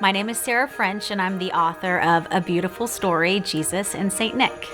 My name is Sarah French, and I'm the author of A Beautiful Story, Jesus and St. Nick.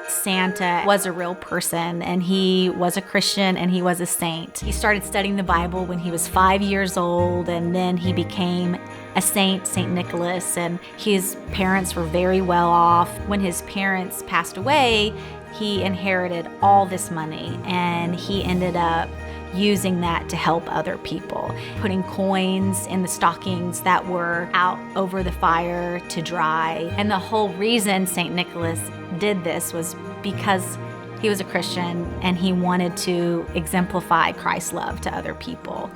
Santa was a real person, and he was a Christian, and he was a saint. He started studying the Bible when he was 5 years old, and then he became a saint, St. Nicholas, and his parents were very well off. When his parents passed away, he inherited all this money, and he ended up using that to help other people, putting coins in the stockings that were out over the fire to dry. And the whole reason St. Nicholas did this was because he was a Christian and he wanted to exemplify Christ's love to other people.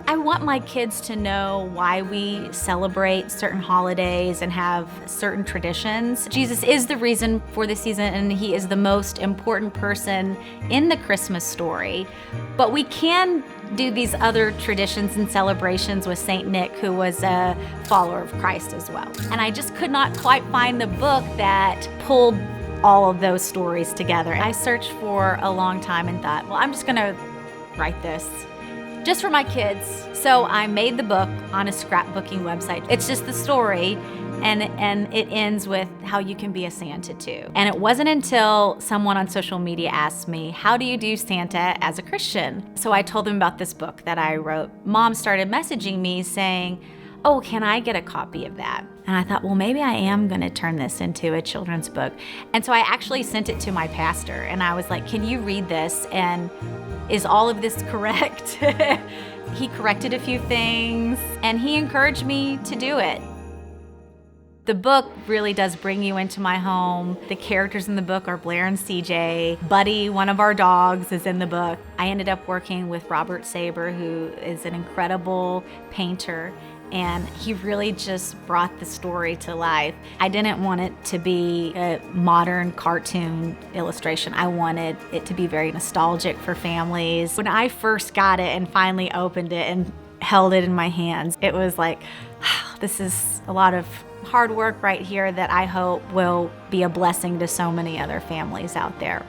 I want my kids to know why we celebrate certain holidays and have certain traditions. Jesus is the reason for the season, and he is the most important person in the Christmas story. But we can do these other traditions and celebrations with St. Nick, who was a follower of Christ as well. And I just could not quite find the book that pulled all of those stories together. I searched for a long time and thought, well, I'm just gonna write this just for my kids. So I made the book on a scrapbooking website. It's just the story, and it ends with how you can be a Santa too. And it wasn't until someone on social media asked me, how do you do Santa as a Christian? So I told them about this book that I wrote. Mom started messaging me saying, oh, can I get a copy of that? And I thought, well, maybe I am gonna turn this into a children's book. And so I actually sent it to my pastor, and I was like, can you read this? And is all of this correct? He corrected a few things, and he encouraged me to do it. The book really does bring you into my home. The characters in the book are Blair and CJ. Buddy, one of our dogs, is in the book. I ended up working with Robert Saber, who is an incredible painter, and he really just brought the story to life. I didn't want it to be a modern cartoon illustration. I wanted it to be very nostalgic for families. When I first got it and finally opened it and held it in my hands, it was like, this is a lot of hard work right here that I hope will be a blessing to so many other families out there.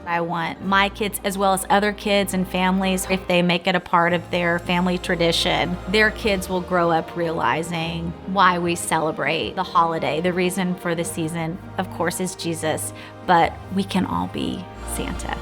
I want my kids, as well as other kids and families, if they make it a part of their family tradition, their kids will grow up realizing why we celebrate the holiday. The reason for the season, of course, is Jesus, but we can all be Santa.